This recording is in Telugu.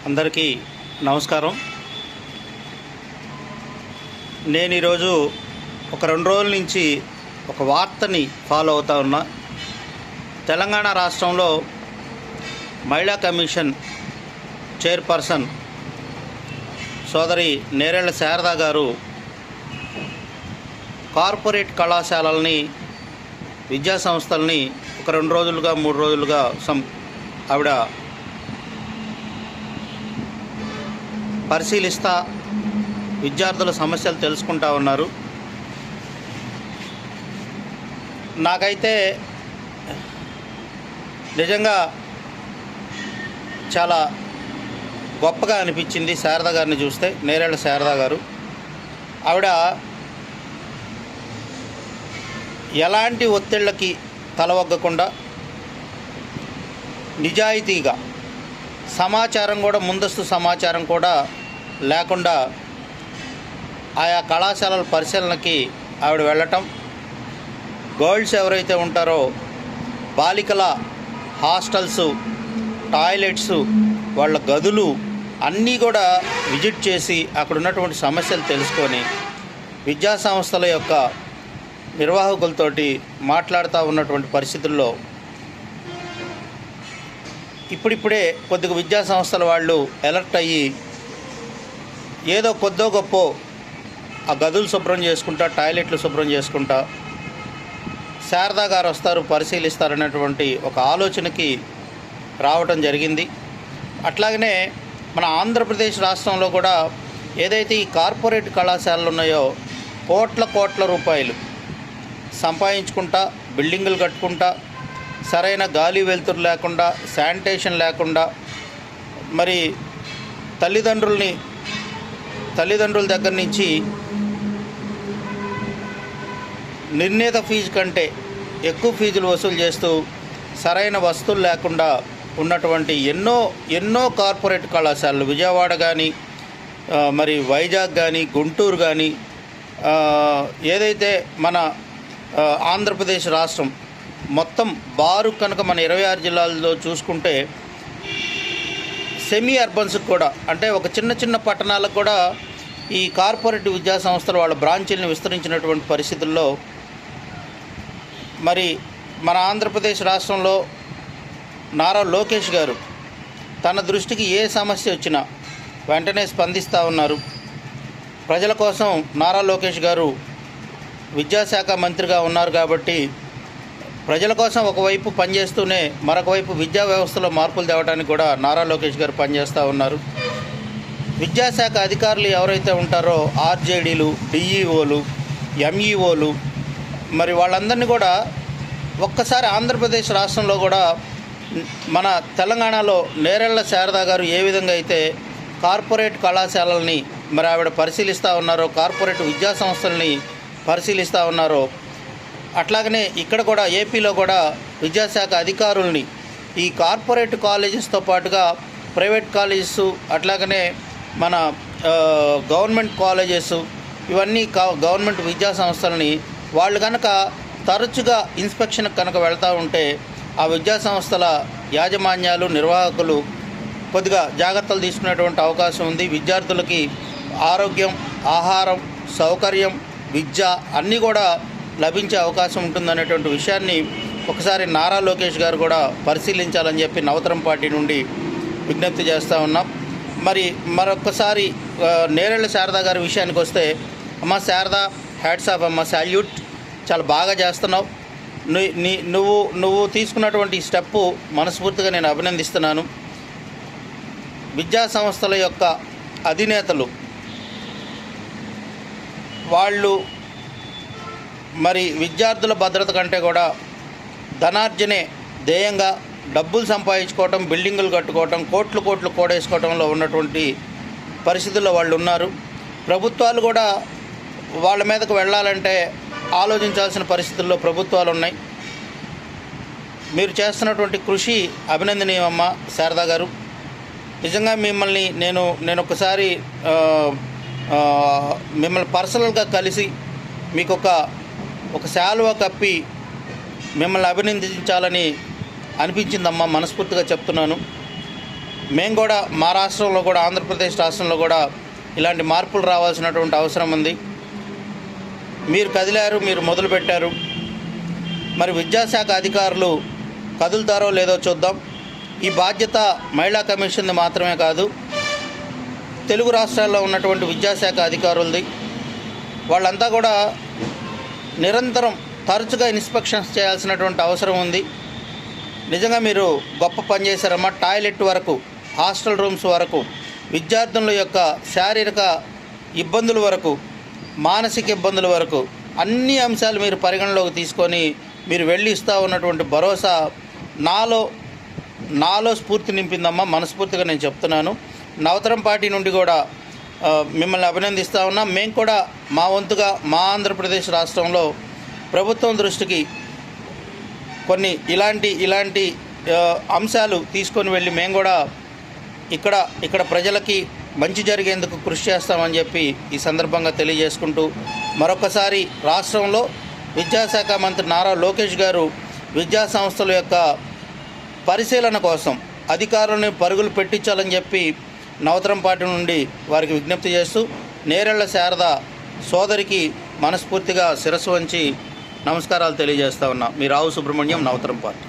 అందరికీ నమస్కారం. నేను ఈరోజు ఒక 2 రోజుల నుంచి ఒక వార్తని ఫాలో అవుతా ఉన్నా. తెలంగాణ రాష్ట్రంలో మహిళా కమిషన్ చైర్పర్సన్ సోదరి నేరేళ్ల శారదా గారు కార్పొరేట్ కళాశాలల్ని, విద్యా సంస్థల్ని ఒక 2 రోజులుగా 3 రోజులుగా ఆవిడ పరిశీలిస్తా విద్యార్థుల సమస్యలు తెలుసుకుంటా ఉన్నారు. నాకైతే నిజంగా చాలా గొప్పగా అనిపించింది శారదా గారిని చూస్తే. నేరేళ్ల శారదా గారు ఆవిడ ఎలాంటి ఒత్తిళ్ళకి తలవగ్గకుండా నిజాయితీగా సమాచారం కూడా, ముందస్తు సమాచారం కూడా లేకుండా ఆయా కళాశాలల పరిశీలనకి ఆవిడ వెళ్ళటం, గర్ల్స్ ఎవరైతే ఉంటారో బాలికల హాస్టల్స్, టాయిలెట్స్, వాళ్ళ గదులు అన్నీ కూడా విజిట్ చేసి అక్కడ ఉన్నటువంటి సమస్యలు తెలుసుకొని విద్యా సంస్థల యొక్క నిర్వాహకులతోటి మాట్లాడుతూ ఉన్నటువంటి పరిస్థితుల్లో ఇప్పుడిప్పుడే కొద్దిగా విద్యా సంస్థల వాళ్ళు అలర్ట్ అయ్యి ఏదో కొద్దో గొప్ప ఆ గదులు శుభ్రం చేసుకుంటా, టాయిలెట్లు శుభ్రం చేసుకుంటా శారదా గారు వస్తారు, పరిశీలిస్తారనేటువంటి ఒక ఆలోచనకి రావటం జరిగింది. అట్లాగనే మన ఆంధ్రప్రదేశ్ రాష్ట్రంలో కూడా ఏదైతే ఈ కార్పొరేట్ కళాశాలలు ఉన్నాయో కోట్ల రూపాయలు సంపాదించుకుంటా, బిల్డింగులు కట్టుకుంటా, సరైన గాలి వెలుతురు లేకుండా, శానిటేషన్ లేకుండా, మరి తల్లిదండ్రుల దగ్గర నుంచి నిర్ణీత ఫీజు కంటే ఎక్కువ ఫీజులు వసూలు చేస్తూ సరైన వస్తువులు లేకుండా ఉన్నటువంటి ఎన్నో కార్పొరేట్ కళాశాలలు విజయవాడ కానీ, మరి వైజాగ్ కానీ, గుంటూరు కానీ, ఏదైతే మన ఆంధ్రప్రదేశ్ రాష్ట్రం మొత్తం బారు కనుక మన 26 జిల్లాల్లో చూసుకుంటే సెమీ అర్బన్స్కి కూడా, అంటే ఒక చిన్న పట్టణాలకు కూడా ఈ కార్పొరేట్ విద్యా సంస్థలు వాళ్ళ బ్రాంచీలను విస్తరించినటువంటి పరిస్థితుల్లో మరి మన ఆంధ్రప్రదేశ్ రాష్ట్రంలో నారా లోకేష్ గారు తన దృష్టికి ఏ సమస్య వచ్చినా వెంటనే స్పందిస్తూ ఉన్నారు. ప్రజల కోసం నారా లోకేష్ గారు విద్యాశాఖ మంత్రిగా ఉన్నారు కాబట్టి ప్రజల కోసం ఒకవైపు పనిచేస్తూనే మరొక వైపు విద్యా వ్యవస్థలో మార్పులు తేవడానికి కూడా నారా లోకేష్ గారు పనిచేస్తూ ఉన్నారు. విద్యాశాఖ అధికారులు ఎవరైతే ఉంటారో ఆర్జేడీలు, డిఈఓలు, ఎంఈఓలు, మరి వాళ్ళందరినీ కూడా ఒక్కసారి ఆంధ్రప్రదేశ్ రాష్ట్రంలో కూడా మన తెలంగాణలో నేరేళ్ల శారదా గారు ఏ విధంగా అయితే కార్పొరేట్ కళాశాలల్ని మరి ఆవిడ పరిశీలిస్తూ ఉన్నారో, కార్పొరేట్ విద్యా సంస్థల్ని పరిశీలిస్తూ ఉన్నారో, అట్లాగనే ఇక్కడ కూడా ఏపీలో కూడా విద్యాశాఖ అధికారుల్ని ఈ కార్పొరేట్ కాలేజెస్తో పాటుగా ప్రైవేట్ కాలేజెస్, అట్లాగనే మన గవర్నమెంట్ కాలేజెస్, ఇవన్నీ గవర్నమెంట్ విద్యా సంస్థలని వాళ్ళు కనుక తరచుగా ఇన్స్పెక్షన్ కనుక వెళ్తూ ఉంటే ఆ విద్యా సంస్థల యాజమాన్యాలు, నిర్వాహకులు కొద్దిగా జాగ్రత్తలు తీసుకునేటువంటి అవకాశం ఉంది. విద్యార్థులకి ఆరోగ్యం, ఆహారం, సౌకర్యం, విద్య అన్నీ కూడా లభించే అవకాశం ఉంటుందనేటువంటి విషయాన్ని ఒకసారి నారా లోకేష్ గారు కూడా పరిశీలించాలని చెప్పి నవతరం పార్టీ నుండి విజ్ఞప్తి చేస్తూ ఉన్నాం. మరొకసారి నేరేళ్ల శారదా గారి విషయానికి వస్తే, అమ్మ శారదా, హ్యాట్స్ ఆఫ్ అమ్మ, సాల్యూట్, చాలా బాగా చేస్తున్నావు. నువ్వు తీసుకున్నటువంటి స్టెప్పు మనస్ఫూర్తిగా నేను అభినందిస్తున్నాను. విద్యా సంస్థల యొక్క అధినేతలు వాళ్ళు మరి విద్యార్థుల భద్రత కంటే కూడా ధనార్జనే ధ్యేయంగా డబ్బులు సంపాదించుకోవటం, బిల్డింగులు కట్టుకోవటం, కోట్లు కూడేసుకోవటంలో ఉన్నటువంటి పరిస్థితుల్లో వాళ్ళు ఉన్నారు. ప్రభుత్వాలు కూడా వాళ్ళ మీదకు వెళ్ళాలంటే ఆలోచించాల్సిన పరిస్థితుల్లో ప్రభుత్వాలు ఉన్నాయి. మీరు చేస్తున్నటువంటి కృషి అభినందనీయమమ్మ శారదా గారు. నిజంగా మిమ్మల్ని నేను ఒకసారి మిమ్మల్ని పర్సనల్గా కలిసి మీకు ఒక శాలువా కప్పి మిమ్మల్ని అభినందించాలని అనిపించిందమ్మా, మనస్ఫూర్తిగా చెప్తున్నాను. మేము కూడా మా రాష్ట్రంలో కూడా ఆంధ్రప్రదేశ్ రాష్ట్రంలో కూడా ఇలాంటి మార్పులు రావాల్సినటువంటి అవసరం ఉంది. మీరు కదిలారు, మీరు మొదలుపెట్టారు. మరి విద్యాశాఖ అధికారులు కదులుతారో లేదో చూద్దాం. ఈ బాధ్యత మహిళా కమిషన్ది మాత్రమే కాదు, తెలుగు రాష్ట్రాల్లో ఉన్నటువంటి విద్యాశాఖ అధికారులది. వాళ్ళంతా కూడా నిరంతరం తరచుగా ఇన్స్పెక్షన్స్ చేయాల్సినటువంటి అవసరం ఉంది. నిజంగా మీరు గొప్ప పని చేశారమ్మా. టాయిలెట్ వరకు, హాస్టల్ రూమ్స్ వరకు, విద్యార్థుల యొక్క శారీరక ఇబ్బందుల వరకు, మానసిక ఇబ్బందుల వరకు అన్ని అంశాలు మీరు పరిగణలోకి తీసుకొని మీరు వెళ్ళి ఇస్తూ ఉన్నటువంటి భరోసా నాలో స్ఫూర్తి నింపిందమ్మా. మనస్ఫూర్తిగా నేను చెప్తున్నాను. నవతరం పార్టీ నుండి కూడా మిమ్మల్ని అభినందిస్తూ ఉన్నాం. మేము కూడా మా వంతుగా మా ఆంధ్రప్రదేశ్ రాష్ట్రంలో ప్రభుత్వం దృష్టికి కొన్ని ఇలాంటి అంశాలు తీసుకొని వెళ్ళి మేము కూడా ఇక్కడ ప్రజలకి మంచి జరిగేందుకు కృషి చేస్తామని చెప్పి ఈ సందర్భంగా తెలియజేసుకుంటూ, మరొకసారి రాష్ట్రంలో విద్యాశాఖ మంత్రి నారా లోకేష్ గారు విద్యా సంస్థల యొక్క పరిశీలన కోసం అధికారులను పరుగులు పెట్టించాలని చెప్పి నవతరం పార్టీ నుండి వారికి విజ్ఞప్తి చేస్తూ, నేరెళ్ల శారద సోదరికి మనస్ఫూర్తిగా శిరస్సు వంచి నమస్కారాలు తెలియజేస్తా ఉన్నా. మీ రావు సుబ్రహ్మణ్యం, నవతరం పార్టీ.